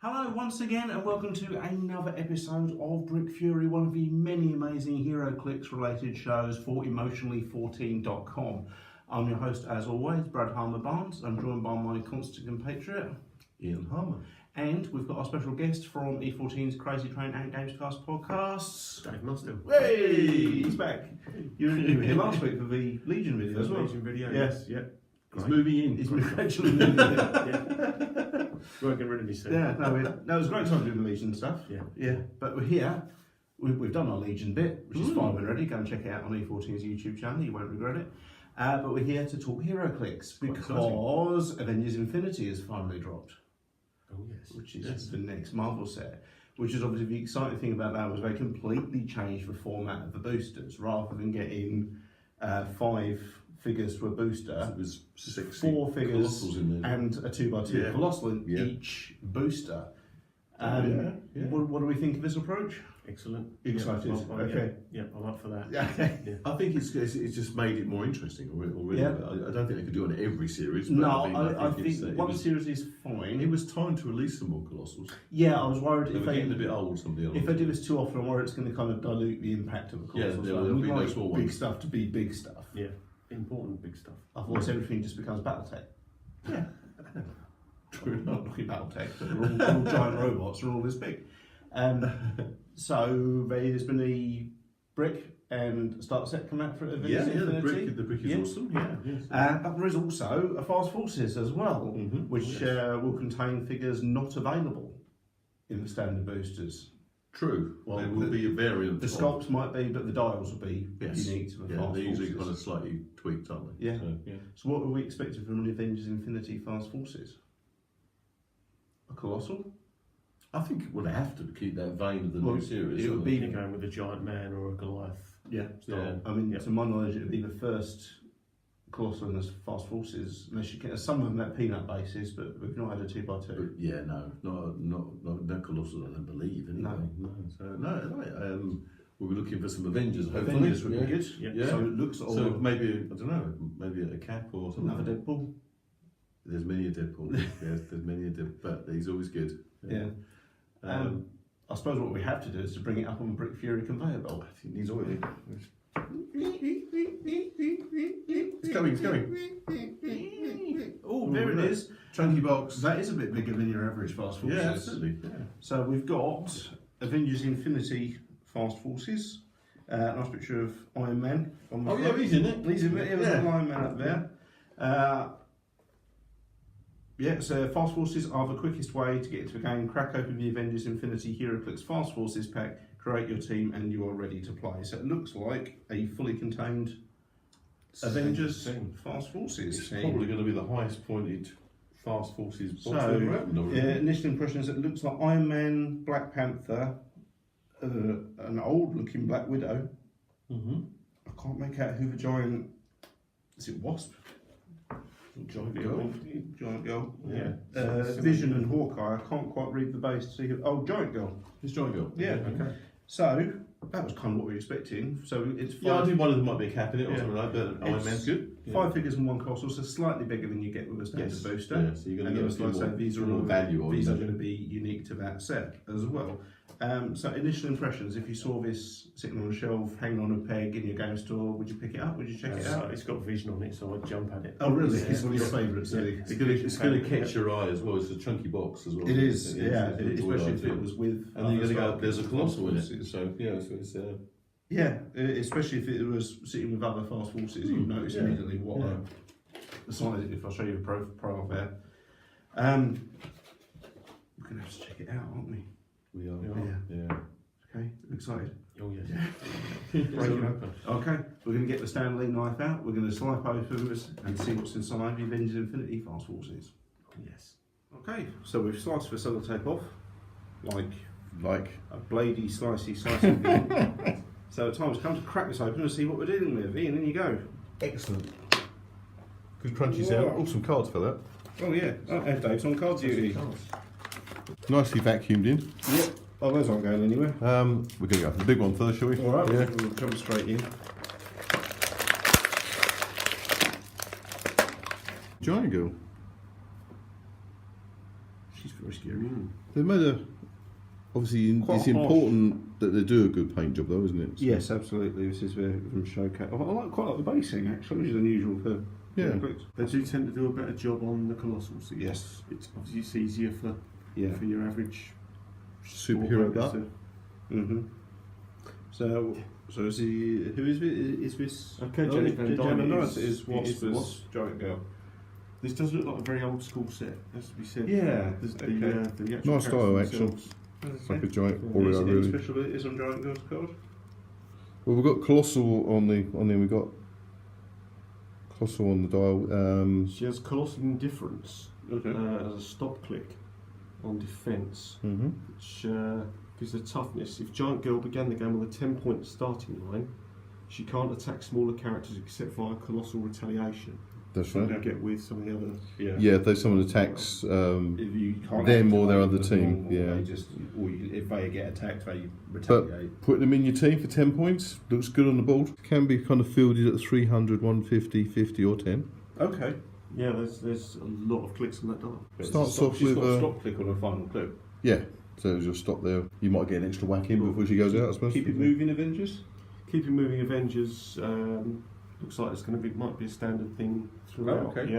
Hello once again and welcome to another episode of Brick Fury, one of the many amazing Heroclix related shows for emotionally14.com. I'm your host as always, Brad Harmer-Barnes. I'm joined by my constant compatriot, Ian Harmer. And we've got our special guest from E14's Crazy Train and Gamescast podcasts, Dave Musto. Hey, he's back. You were here last week for the Legion video as well. Legion video, Yeah. yes, yeah. He's Great. moving in. He's actually moving in. Yeah. Won't get rid of me soon. Yeah, no, it was a great time doing the Legion stuff. Yeah. But we're here. We've done our Legion bit, which is fine already. Go and check it out on E14's YouTube channel. You won't regret it. But we're here to talk Heroclix because Avengers Infinity has finally dropped. Oh yes. Which is the next Marvel set. Which is obviously the exciting thing about that was they completely changed the format of the boosters. Rather than getting 5 figures to a booster, It was 4 figures in there. and a 2x2 colossal in each booster. What do we think of this approach? Excellent. Excited. Okay. Yeah, I'm up for that. Okay. Yeah. I think it's just made it more interesting already. Yeah. I don't think they could do it on every series. But No, I think it one was, series is fine. it was time to release some more Colossals. Yeah, I was worried They if were getting a bit old, some of the others. if they do this too often, I'm worried it's going to kind of dilute the impact of the course. Yeah, there'll be no small big ones. stuff to be big stuff. Yeah. Important big stuff. Otherwise, everything just becomes BattleTech. Yeah. True, not looking BattleTech, but they're all giant robots. They're all this big. So there's been the brick and starter set come out for Avengers Infinity. The brick is awesome. Yeah. Yes. But there is also a Fast Forces as well, which will contain figures not available in the standard boosters. True. Well, there will be a variant. The sculpts might be, but the dials will be unique to the Fast they're usually Forces. kind of slightly tweaked, aren't they? Yeah. So, So what are we expecting from the Avengers Infinity Fast Forces? A colossal? I think it would have to keep that vein of the Well, new series. it would wouldn't be- You're going with a giant man or a Goliath. Yeah. Yeah. I mean, to my knowledge, it would be the first colossal in the Fast Forces, unless you get some of them at peanut basis, but we've not had a 2x2. But yeah, no Colossal, I don't believe. Anyway. No. We'll be looking for some Avengers. Hopefully. Avengers would be good. Yeah. So it looks all So maybe I don't know, maybe a cap or something. another Deadpool. There's many a Deadpool. Yes, there's many a Deadpool, but he's always good. Yeah. I suppose what we have to do is to bring it up on Brick Fury conveyor belt. I think he's already. It's coming. Oh, there it is. Chunky box. That is a bit bigger than your average Fast Forces. Yeah, absolutely. Yeah. So we've got Avengers Infinity Fast Forces. Nice picture of Iron Man. On the front. he's in it. He's in it. Yeah, there's an Iron Man up there. So Fast Forces are the quickest way to get into the game. Crack open the Avengers Infinity Heroclix Fast Forces pack, create your team, and you are ready to play. So it looks like a fully contained Avengers Fast Forces It's team. probably going to be the highest pointed Fast Forces box So, ever opened. initial impressions, it looks like Iron Man, Black Panther, an old looking Black Widow. I can't make out who the giant, is it Wasp? Giant Girl. Giant Girl. Yeah. Vision and Hawkeye, I can't quite read the base to see who, oh, Giant Girl. It's Giant Girl. Yeah. Okay. So, that was kind of what we were expecting. So it's 5, Yeah, I think one of them might be a cap in it or Yeah. something like that, but Iron It's Man's good. 5 figures and 1 colossal, so slightly bigger than you get with a standard booster. Yeah, so you're going to And get a like few I say, more, these are more all value on these are them. going to be unique to that set as well. So initial impressions, if you saw this sitting on a shelf, hanging on a peg in your game store, would you pick it up? Would you check it out? It's got vision on it, so I'd jump at it. Oh really? Yeah. It's one of your favourites, Yeah. really? It's going to catch your eye as well. It's a chunky box as well. It is, yeah, It's especially if toy it was with. And then you're going to go, other there's a colossal in it. Forces. So, yeah, so it's. Yeah, especially if it was sitting with other Fast Forces, you'd notice immediately what the size is. If I show you the profile there. We're going to have to check it out, aren't we? We are. Yeah. Okay, excited. Oh yes. Break it open. Okay, we're going to get the Stanley knife out. We're going to slice open this and see what's inside the Avengers Infinity Fast Forces. Oh yes. Okay, so we've sliced the sellotape off, like a bladey, slicey. So the time's come to crack this open and see what we're dealing with. Ian, in you go. Excellent. Good crunchy sound. Oh, some cards fell out. Oh yeah, Dave's on card duty. Nicely vacuumed in. Yep. Oh, those aren't going anywhere. We're going to go for the big one first, shall we? All right, Yeah. we'll jump straight in. Giant Girl. She's scary. They made a. Obviously, Quite it's harsh. important that they do a good paint job, though, isn't it? So- Yes, absolutely. This is from Showcase. Quite like the basing actually, which is unusual for Yeah. Heroclix. They do tend to do a better job on the Colossals. Yes. It's obviously it's easier for Yeah. your average Superhero sport gut. to- Mm-hmm. So is he? Who is it? Is this? Okay, oh, Janet Van Dyne Nice. is- It is it Wasp is the as Wasp. Giant Girl. This does look like a very old school set, as to be said. Yeah. There's Okay. the actual Nice style, characters actually. themselves. It's like a giant Yeah. Oreo, Any really. special abilities on Giant Girl's card? Well, we've got Colossal on there. We've got Colossal on the dial. She has Colossal Indifference Okay. as a stop click on defence, Mm-hmm. which gives her toughness. If Giant Girl began the game with a 10-point starting line, she can't attack smaller characters except via Colossal Retaliation. That's So right. you get with some of the other. Yeah, if there's someone attacks, If you can't them or their activate other them, team, or yeah. they just, if they get attacked, they retaliate. putting them in your team for 10 points looks good on the board. Can be kind of fielded at 300, 150, 50 or 10. Okay. Yeah, there's a lot of clicks on that dial. Starts off with got a a- stop click on her final clip. Yeah, so you'll stop there. You might get an extra whack in before she goes out, I suppose. Keep it moving, Avengers. Keep it moving. Avengers looks like it's going to be might be a standard thing throughout. Oh, okay.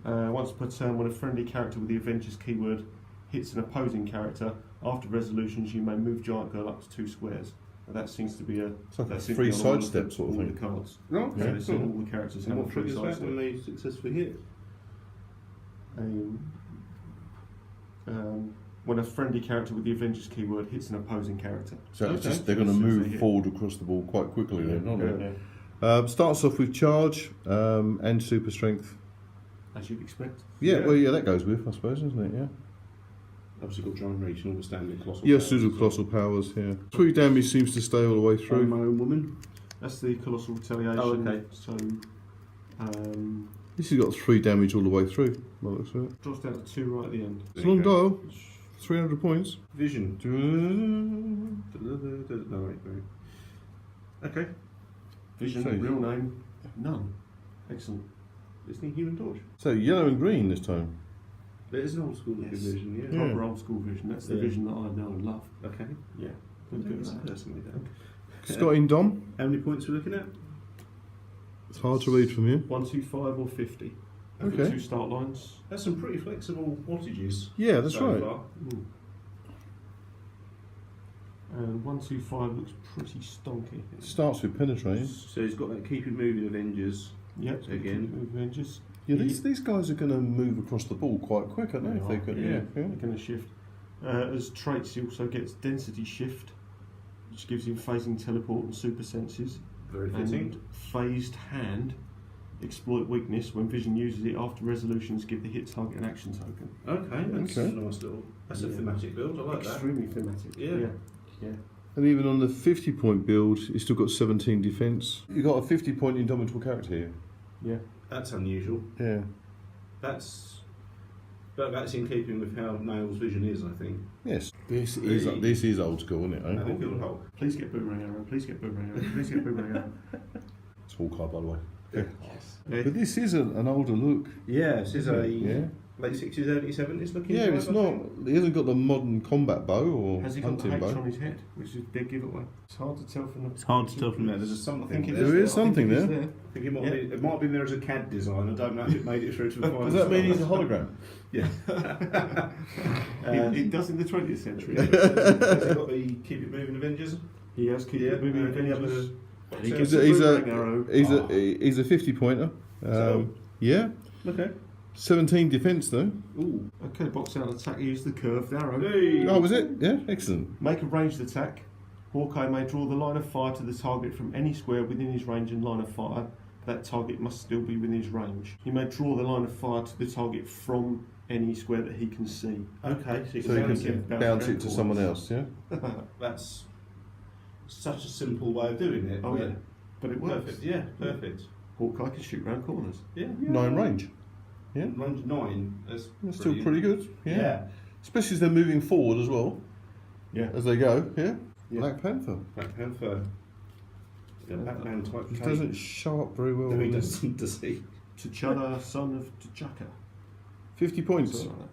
Yeah. Once per turn, when a friendly character with the Avengers keyword hits an opposing character, after resolutions, you may move Giant Girl up to 2 squares. And that seems to be It's like a that seems to free be on all sidestep the- sort of all thing. the cards. No, Yeah. okay, So cool. all the characters And have a what free triggers that sidestep. when they successfully hit? When a friendly character with the Avengers keyword hits an opposing character. So it's Okay. just they're going to As soon as they move hit. forward across the ball quite quickly then, aren't they? Yeah. Starts off with charge and super strength. As you'd expect. Yeah, Yeah. well, yeah, that goes with, I suppose, isn't it? Yeah. Obviously got giant reach and all the standard colossal. Yes, powers. pseudo colossal powers. Yeah. 3 damage seems to stay all the way I'm through. my own woman. That's the Colossal Retaliation. Oh, okay. So This has got 3 damage all the way through. By the looks of it. drops down to 2 right at the end. It's a long dial. 300 points. Vision. No, wait. Okay. Vision, So- real name, none. Excellent. Isn't he Human Torch? So yellow and green this time. It is an old school looking Yes. Vision, yeah. Yeah. Proper old school Vision. That's the Yeah. Vision that I know and love. Okay. Yeah. Good, Good at that. personally, then. Scott in Dom. How many points are we looking at? It's hard to read from here. 125 or 50. I've got Okay. 2 start lines. That's some pretty flexible wattages. Yeah, that's so right. far. And 125 looks pretty stonky. It starts with penetrating. So he's got that keep it moving Avengers. Yep. Again. Avengers. Yeah, these guys are going to move across the ball quite quick, aren't they? If they could, yeah. They're going to shift. As traits, he also gets density shift, which gives him phasing teleport and super senses. Very fitting. And phased hand, exploit weakness. When Vision uses it after resolutions, give the hit target an action token. Okay, that's Okay. a nice little. That's a Yeah. thematic build. I like that. Extremely thematic. Yeah. Yeah. And even on the 50-point build, you've still got 17 defence. You've got a 50-point indomitable character here. Yeah. That's unusual. Yeah. That's in keeping with how Nail's Vision is, I think. Yes. This is old school, isn't it? I Eh? think it'll help. Please get Boomerang Arrow. Please get Boomerang Arrow. Please get Boomerang Arrow. It's Hawkeye, by the way. Yes. But this is an older look. Yeah, this is a Yeah. late 60s, early 70s looking. Yeah, vibe, it's I not. think. He hasn't got the modern combat bow or Has he got the hunting H bow. on his head, which is a big giveaway? It's hard to tell from the. It's hard to tell from there. There's something I think there. it There is something I think there. it is I think it might, Yeah. be, it might have been there as a CAD design. I don't know if it made it through to the final. Does that mean he's a style. hologram? Yeah. It does in the 20th century. Has he got the Keep It Moving Avengers? He has keep Yeah, moving any other- Avengers. He So gets it's He's Boomerang Arrow. He's a 50-pointer. So- Yeah. Okay. 17 defence though. Ooh. Okay, box out attack. Use the curved arrow. Hey. Oh, was it? Yeah, excellent. Make a ranged attack. Hawkeye may draw the line of fire to the target from any square within his range and line of fire. That target must still be within his range. He may draw the line of fire to the target from any square that he can see. Okay. So you So you bounce can it. bounce it to someone else, yeah? That's such a simple way of doing it. Oh, yeah. But it works. Perfect. Yeah. Perfect. Hawkeye can shoot round corners. Yeah. 9 range. Yeah. Range 9. That's Still pretty good. Yeah. Yeah. Especially as they're moving forward as well. Yeah. As they go, yeah? Yeah. Black Panther. Black Panther. Yeah, Batman type. He cape. doesn't show up very well. No, he on this. doesn't, does he? T'Challa, son of T'Chaka. 50 points. Something like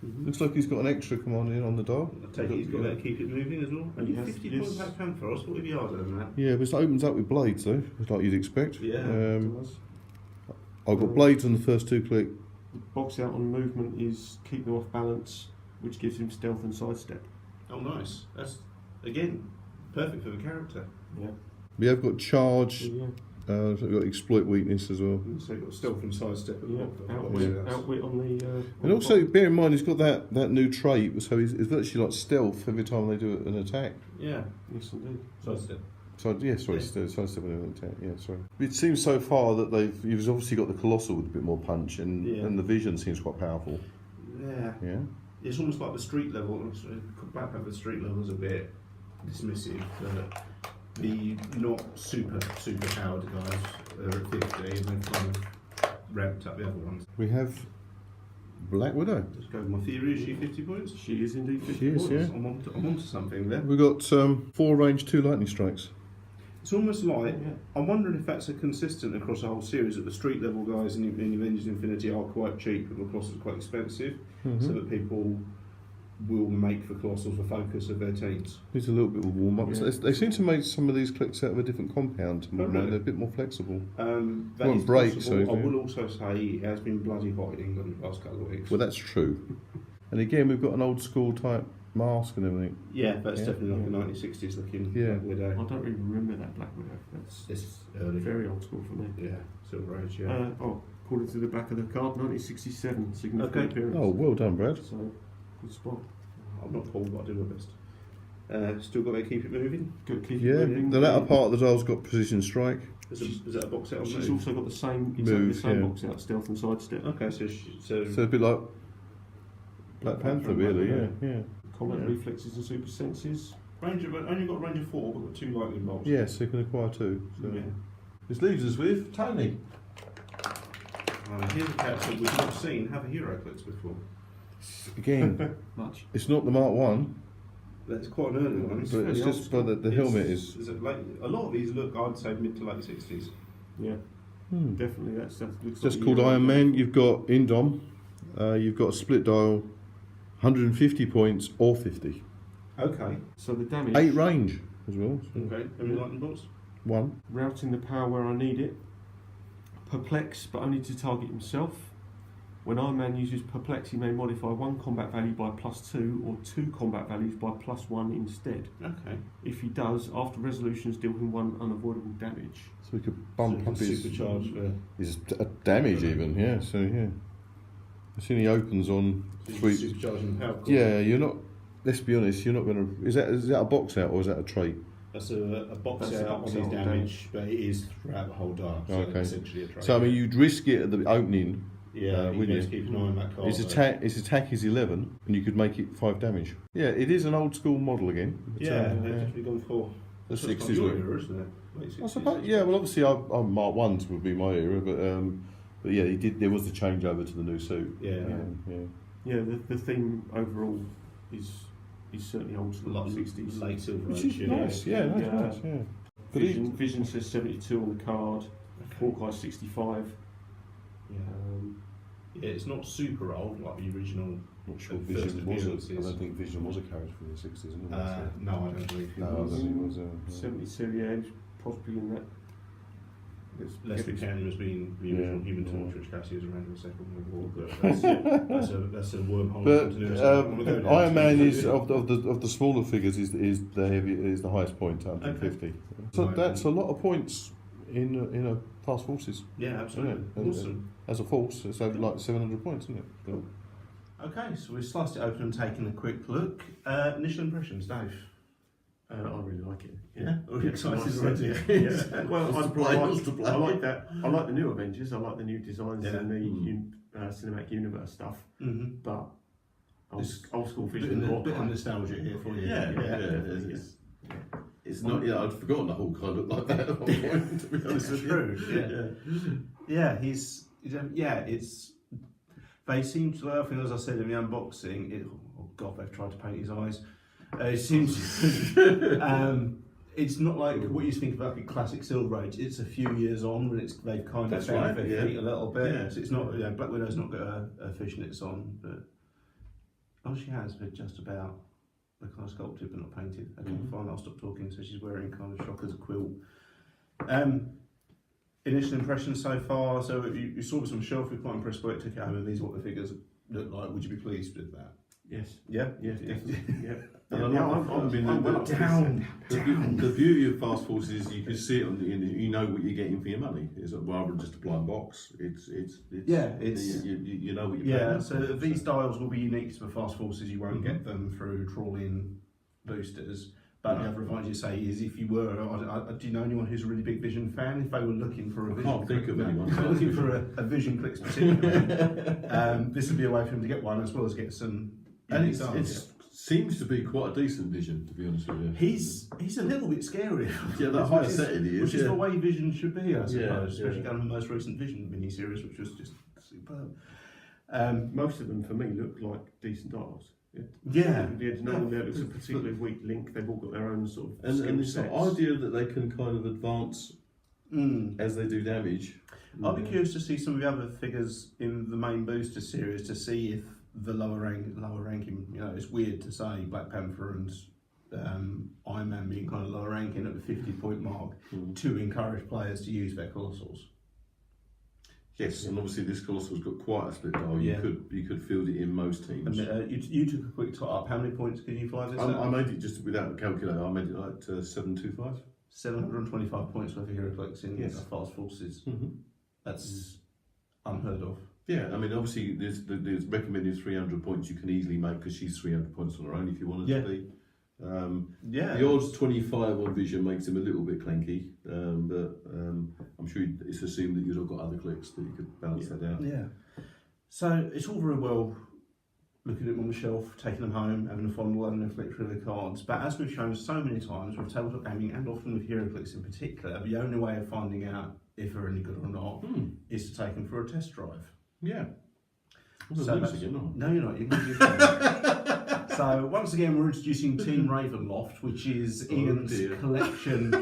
Looks like he's got an extra command in on the dial. I take it he's got to keep it moving as well. And he has- 50 yes. points Black Panther. I thought he'd be harder than that. Yeah, but it opens up with blades though, like you'd expect. Yeah. I've got blades on the first 2 click. The box out on movement is keep them off balance, which gives him stealth and sidestep. Oh, nice. That's, again, perfect for the character. Yeah. We have got charge. Yeah. So we've got exploit weakness as well. So you've got stealth and sidestep. Yeah. Outwit on the. on And the also, box. bear in mind, he's got that new trait, so he's virtually like stealth every time they do an attack. Yeah. Yes, indeed. Sidestep. So yeah, sorry, sidestep when they attack. Yeah, sorry. It seems so far that you've obviously got the colossal with a bit more punch, and the vision seems quite powerful. Yeah. Yeah. It's almost like the street level. Black Panther street level is a bit dismissive. The not super powered guys are at 50, and they've kind of ramped up the other ones. We have Black Widow. Let's go with my theory. Is she 50 points? She is indeed 50 She is, points. yeah. I'm onto something there. We've got 4 range, 2 lightning strikes. It's almost like, Yeah. I'm wondering if that's a consistent across the whole series, that the street level guys in Avengers Infinity are quite cheap and the Colossals are quite expensive, so that people will make the Colossals the focus of their teams. Needs a little bit of warm up. Yeah. They seem to make some of these clicks out of a different compound. Oh, really? They're a bit more flexible. That Won't is break, possible. so, I yeah. will also say it has been bloody hot in England the last couple of weeks. Well, that's true. And again, we've got an old school type mask and everything. Yeah, that's Yeah. definitely like a 1960s looking Yeah. Black Widow. I don't even remember that Black Widow. That's It's early. very old school for me. Yeah, Silver Age, yeah. According to the back of the card, 1967, significant Okay. appearance. Oh, well done, Brad. So, good spot. I'm not Paul, but I do my best. Still got to keep it moving. Good keep Yeah, moving. the latter part of the dial's got precision strike. Is that a box out on She's move? also got the same, exactly Move, the same yeah. box out, stealth and sidestep. Okay, so So a bit like Black Panther, really, yeah. Combat Yeah. reflexes and super senses. only got a range of 4, but got 2 lightning bolts. Yeah, so you can acquire 2. So. Yeah. This leaves us with Tony. Here's a character we've not seen have a Heroclix before. Again, Much. it's not the Mark 1, That's quite an early one. but it's fairly just old school. but the helmet is. it late, a lot of these look, I'd say, mid to late 60s. Yeah, definitely. That looks Just like called the Iron Man. You've got Indom. You've got a split dial, 150 points or 50. Okay. So the damage. 8 range as well. So Okay. How many lightning bolts? 1. Routing the power where I need it. Perplex, but only to target himself. When Iron Man uses Perplex, he may modify 1 combat value by +2 or 2 combat values by +1 instead. Okay. If he does, after resolutions, deal him 1 unavoidable damage. So we could bump up his supercharge damage even. Yeah. So yeah. As soon as he opens on 3. supercharging power. cord. Yeah, you're not. Let's be honest. You're not going to. Is that a box out or is that a trait? That's a box That's a out box on his out on damage, but it is throughout the whole dial. So Okay. essentially a trade. So I mean, you'd risk it at the opening. yeah, you wouldn't need to you? keep an eye on that card. His attack is 11, and you could make it 5 damage. Yeah, it is an old school model again. But, Yeah, they've definitely gone for The so it's 60s kind of your were- era, isn't it? Late 60s, I suppose. Yeah, well, obviously, I'm Mark 1s would be my era, but yeah, he did. There was the changeover to the new suit. Yeah. Yeah. Yeah, the theme overall is certainly old school, Like 60s. late Silver Which Age. is nice. Yeah, nice. Yeah. But Vision says 72 on the card. Hawkeye 65. Yeah. Yeah, it's not super old like the original. Not sure First Vision was. appearances. I don't think Vision was a character from the 60s. Isn't it? No, I don't believe it No, I don't was. think it was. 72, yeah, it's possibly in that. It's Leslie Cannon has been the original Yeah, Human yeah. Torch, which Cassie was around in the Second World War, but that's a wormhole. But continuity I don't wanna go down Iron to. Man is of the smaller figures is the highest point, 150. So Right. that's a lot of points in a Fast Forces. Yeah, absolutely. Isn't it? Awesome. As a force, it's over like 700 points, isn't it? Cool. Okay, so we've sliced it open and taken a quick look. Initial impressions, Dave. I really like it. Yeah, are you excited Nice. already? Yeah. Well, What's to play? What's to play? I like that. I like the new Avengers. I like the new designs Yeah. and the cinematic universe stuff. Mm-hmm. But This- old school Bit Vision. of nostalgia here for you. Yeah. It's not. Yeah, I'd forgotten the Hawkeye looked like that at one point. To be honest with you. True. Yeah, he's it's. They seem to. I think, as I said in the unboxing, oh god, they've tried to paint his eyes. It seems. It's not like what you think about the classic Silver Age. It's a few years on when they've kind of That's found right, their yeah. feet a little bit. Yeah. So it's not, Black Widow's not got a fishnets on, but Oh, she has, but just about. They're kind of sculpted but not painted. Okay, fine, I'll stop talking. So she's wearing kind of shock as a quilt. Initial impressions so far. So you saw this on the shelf. You're quite impressed by it. Took it home, and these are what the figures look like. Would you be pleased with that? Yes. Yeah. Yes, definitely. Yeah. And the beauty of Fast Forces is you can see it on the, you know what you're getting for your money. It's rather than just a blind box. It's you know what you're paying. Yeah. So these dials will be unique to the Fast Forces. You won't get them through draw-in boosters. But the other advantage you say is if you were, do you know anyone who's a really big Vision fan? If they were looking for a Vision, can't think of anyone. If they're looking for a Vision Clicks particularly, this would be a way for them to get one as well as get some. And it seems to be quite a decent Vision, to be honest with you. He's a little bit scary. Yeah, that higher setting he is. Which is the way Vision should be, I suppose. Yeah, especially going to the most recent Vision miniseries, which was just superb. Most of them, for me, look like decent dials. Yeah. There's no one there that's a particularly weak link. They've all got their own sort of and it's the idea that they can kind of advance as they do damage. I'll be curious to see some of the other figures in the main booster series to see if the lower ranking, you know, it's weird to say Black Panther and Iron Man being kind of lower ranking at the 50-point mark to encourage players to use their Colossals. Yes, and obviously this Colossal's got quite a split dial. You could field it in most teams. And, you took a quick tot up. How many points can you fly this? I made it just without a calculator. I made it like 725. 725 points worth of Heroclix in Fast Forces. That's unheard of. Yeah, I mean, obviously, there's recommended 300 points you can easily make because she's 300 points on her own if you wanted to be. The odds 25 on Vision makes him a little bit clanky, but I'm sure it's assumed that you'd have got other clicks that you could balance that out. Yeah. So it's all very well looking at them on the shelf, taking them home, having a fondle, having a flick through the cards. But as we've shown so many times with tabletop gaming and often with Heroclix in particular, the only way of finding out if they're any good or not is to take them for a test drive. Yeah. So no, you're not. You can do that. So once again, we're introducing Team Ravenloft, which is Ian's collection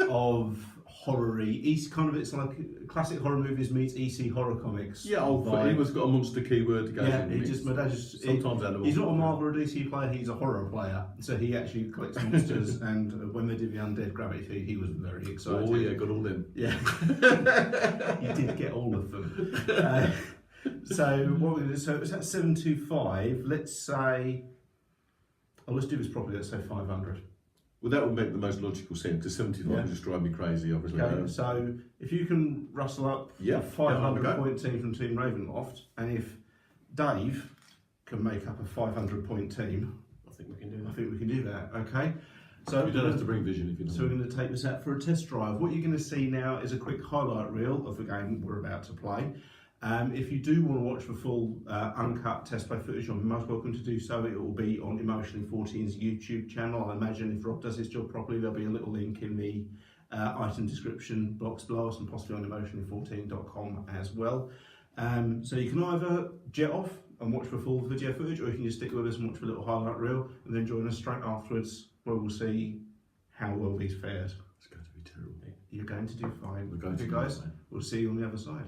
of horror-y. It's like classic horror movies meets EC horror comics. Yeah, anyone's got a monster keyword to go in. My dad just sometimes animals. He's not a Marvel or DC player. He's a horror player. So he actually collects monsters. And when they did the Undead Gravity Feed, he was very excited. Oh yeah, got all them. Yeah, he did get all of them. So what we're going to do? So it's at 725. Let's say. Oh, let's do this properly. Let's say 500. Well, that would make the most logical sense because 75 would just drive me crazy, obviously. Okay, so if you can rustle up a 500 point team from Team Ravenloft, and if Dave can make up a 500 point team, I think we can do that. I think we can do that. Okay. So you don't have to bring Vision if you don't. So we're going to take this out for a test drive. What you're going to see now is a quick highlight reel of the game we're about to play. If you do want to watch the full uncut test play footage, you're most welcome to do so. It will be on Emotionally 14's YouTube channel. I imagine if Rob does his job properly, there'll be a little link in the item description box below us and possibly on emotionally14.com as well. So you can either jet off and watch the full video footage, or you can just stick with us and watch the little highlight reel and then join us straight afterwards where we'll see how well these fared. It's going to be terrible. You're going to do fine. We're going to guys. We'll see you on the other side.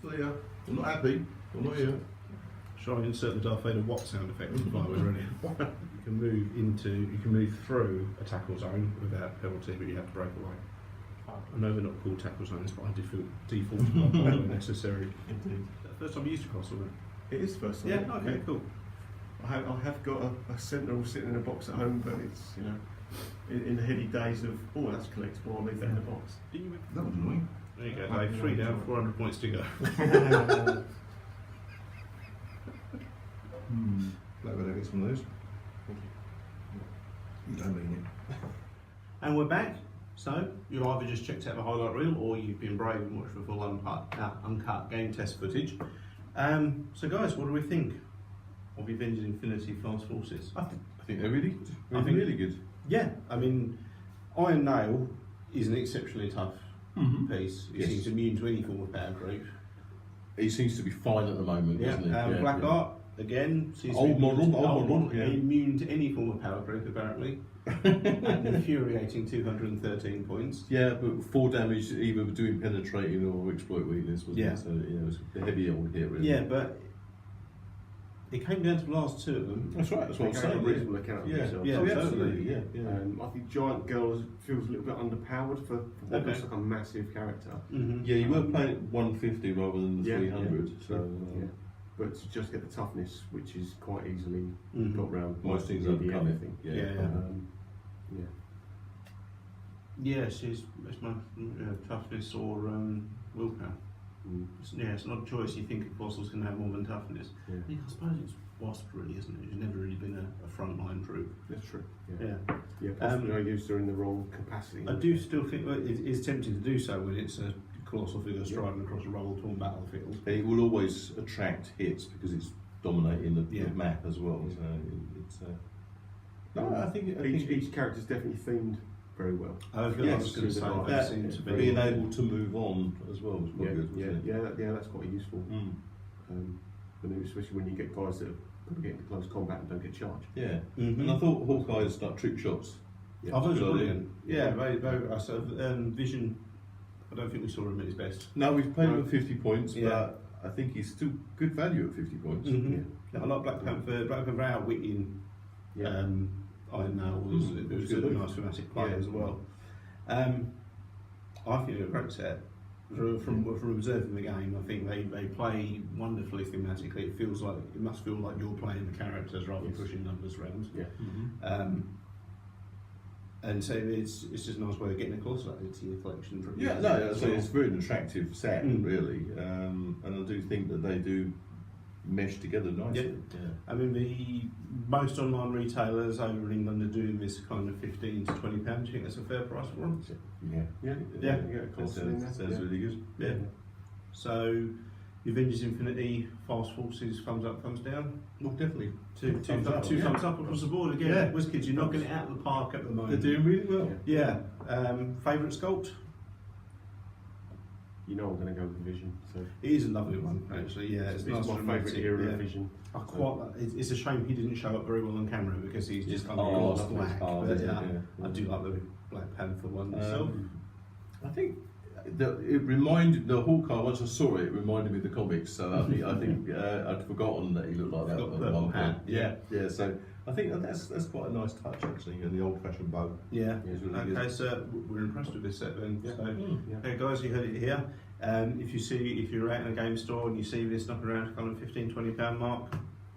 So yeah, I'm not happy. I'm not here. Shall I insert the Darth Vader what sound effect while we're ready? You can move through a tackle zone without penalty, but you have to break away. I know they're not called tackle zones, but I default to when necessary. Indeed. First time you used a cross, wasn't it? It is first time. Yeah. Okay. Cool. I have got a Sentinel sitting in a box at home, but it's in the heady days of that's collectible. I'll leave that in the box. That was annoying. There you go, Dave. 3 down, 400 points to go. Glad we don't get some of those. You don't mean it. And we're back. So you either just checked out the highlight reel, or you've been brave and watched the full uncut game test footage. So guys, what do we think of Avengers Infinity Fast Forces? I think they're really good. I think really good. Yeah, I mean, Iron Nail is an exceptionally tough piece. He seems immune to any form of power creep. He seems to be fine at the moment, doesn't he? Black Art, again, seems to be immune to any form of power creep, apparently. An infuriating 213 points. Yeah, but 4 damage either doing penetrating or exploit weakness, wasn't it? So, it was a heavy old hit, really. Yeah, but It came down to the last two of them. That's right. That's what I'm They gave saying. a reasonable account of Yeah, themselves. yeah, totally. absolutely. Yeah, yeah. I think Giant Girl feels a little bit underpowered for what Okay. looks like a massive character. Mm-hmm. Yeah, you were playing at 150 rather than the Yeah, 300. yeah. So Yeah. But to just get the toughness, which is quite easily Mhm. got round most things nearly overcome it. everything. Yeah. Yeah. Yeah. Yeah, it's my toughness or willpower. Mm. It's not a choice. You think apostles can have more than toughness. Yeah. Yeah, I suppose it's wasp, really, isn't it? It's never really been a frontline troop. That's true. Yeah. Yeah, possibly I used her in the wrong capacity. I do still think it's tempting to do so when it's a colossal figure striding across a rubble-torn battlefield. It will always attract hits because it's dominating the Yeah. map as well. So it's. No, I think Each character's definitely themed very well. I was Yes, going to say that that seems to be being able to move on as well was quite Yeah, good. Wasn't it? yeah, that's quite useful. Mm. Especially when you get guys that are going to get into close combat and don't get charged. Yeah. Mhm. And I thought Hawkeye's like trick shots. Yeah. I thought it was Good idea. brilliant. Yeah, very. I sort of Vision. I don't think we saw him at his best. No, we've played him No. at 50 points, Yeah. but I think he's still good value at 50 points. Mhm. I like Black Panther. Black Panther outwitting Yeah. Iron Man was good. a nice thematic play Yeah. as well. I think they're a great set. From observing the game, I think they play wonderfully thematically. It must feel like you're playing the characters rather than Yes. pushing numbers around. Yeah. And so it's just a nice way of getting a course added to your collection. For Yeah, no, so it's very an attractive set, Mm. really. And I do think that they do mesh together nicely. Yeah. I mean, the most online retailers over in England are doing this kind of £15 to £20. Do you think that's a fair price for them? Yeah. Yeah. Yeah. It costs That in there. sounds Yeah. really good. Yeah. So, Avengers Infinity, Fast Forces, thumbs up, thumbs down. Well, definitely. Two Thumbs up, thumbs yeah. up across the board again. Yeah. WizKids, you're knocking it out of the park at the They're moment. doing really well. Yeah. Yeah. Favourite sculpt? You know I'm going to go with Vision. So It is a lovely one, actually. Yeah, it's it's nice my and favourite romantic, era yeah. of Vision. It's a shame he didn't show up very well on camera because he's just kind of Oh, gloss lovely. black. Oh, But yeah, yeah, yeah. I do like the Black Panther one myself. I think it reminded the Hawkeye. Once I saw it, it reminded me of the comics. So I think I'd forgotten that he looked like that. Got at purple one hat, point. yeah. Yeah. So I think that's quite a nice touch actually, and the old-fashioned bow. Yeah. It's really Okay, good. so we're impressed with this set then. Yeah. So, Yeah. okay, guys, you heard it here. If you're out in a game store and you see this knocking around kind of £15-20 mark,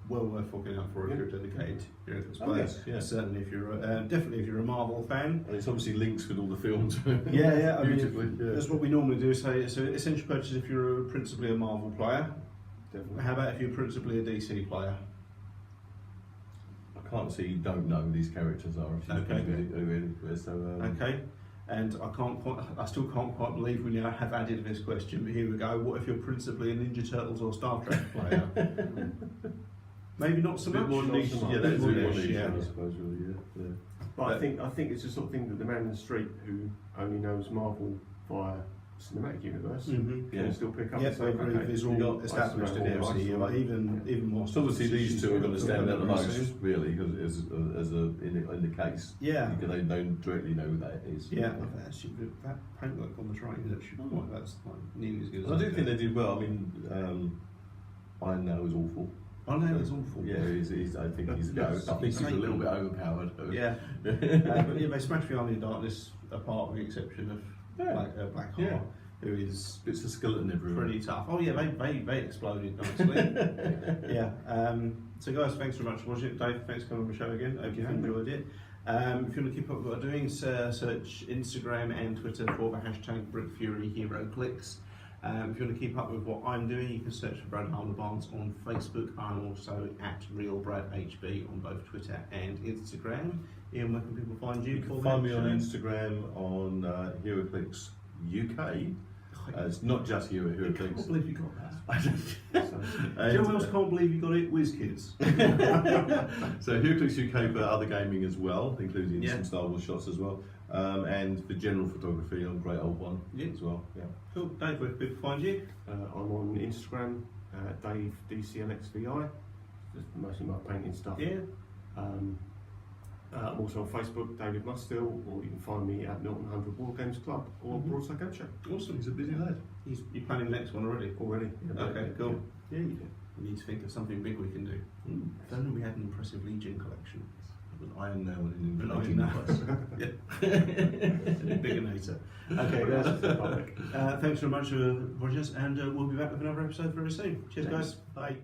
well worth forking out for if you're a dedicated Heroclix Oh, player. yes, yeah. Certainly, if you're definitely if you're a Marvel fan. And it's obviously links with all the films. Yeah. I Beautifully. mean, Yeah. that's what we normally do. So it's an essential purchase if you're principally a Marvel player. Definitely. How about if you're principally a DC player? I can't see you don't know who these characters are. If you Okay. really. So Okay. And I still can't quite believe we now have added this question, but here we go. What if you're principally a Ninja Turtles or Star Trek player? Maybe not so a bit much. more Not niche. so much. Yeah, that's a bit more niche, niche. yeah. I suppose. Really. Yeah. But I think it's the sort of thing that the man in the street who only knows Marvel via cinematic universe Mhm. can Yeah. still pick up. Yeah, and say, I agree. okay, It's you all got established in Iceman, MCU, like even more. So obviously these two are going to stand out the most, soon. really, because in the case, Yeah. because they don't directly know who that is. Yeah, that paintwork on the train is actually that's like nearly as good as I do think they did well. I mean, Iron Man was awful. I know it's awful. Yeah, I think he's a little bit overpowered. Yeah. But yeah, they smashed the Army of Darkness apart with the exception of Blackheart, Yeah. who is Bits of skeleton everywhere. pretty tough. Oh yeah, they exploded nicely. Yeah. So guys, thanks very much for watching it. Dave, thanks for coming on the show again. Hope you've enjoyed it. If you want to keep up with what we're doing, search Instagram and Twitter for the hashtag BrickFuryHeroclix. If you want to keep up with what I'm doing, you can search for Brad Harmer Barnes on Facebook. I'm also at RealBradHB on both Twitter and Instagram. Ian, where can people find you? You can find me on Instagram on Heroclix UK. It's not just I can't Heroclix. believe you got that. And, Joe else can't believe you got it? WizKids. So Heroclix UK for other gaming as well, including Yeah. some Star Wars shots as well, and for general photography on Great Old One as well. Yeah. Cool. Dave, where can people find you? I'm on Instagram, Dave DCLXVI. Just mostly my painting stuff. Yeah. I'm also on Facebook, David Mustill, or you can find me at Milton 100 War Games Club or Broadside Game Show. Awesome. He's a busy lad. You're planning the next one already? Already. Okay, cool. Yeah, you do. We need to think of something big we can do. If only we had an impressive Legion collection. With Iron Nail and an Legion Biginator. Okay, that's the public. Thanks very much, Rogers, and we'll be back with another episode very soon. Cheers, guys. Bye.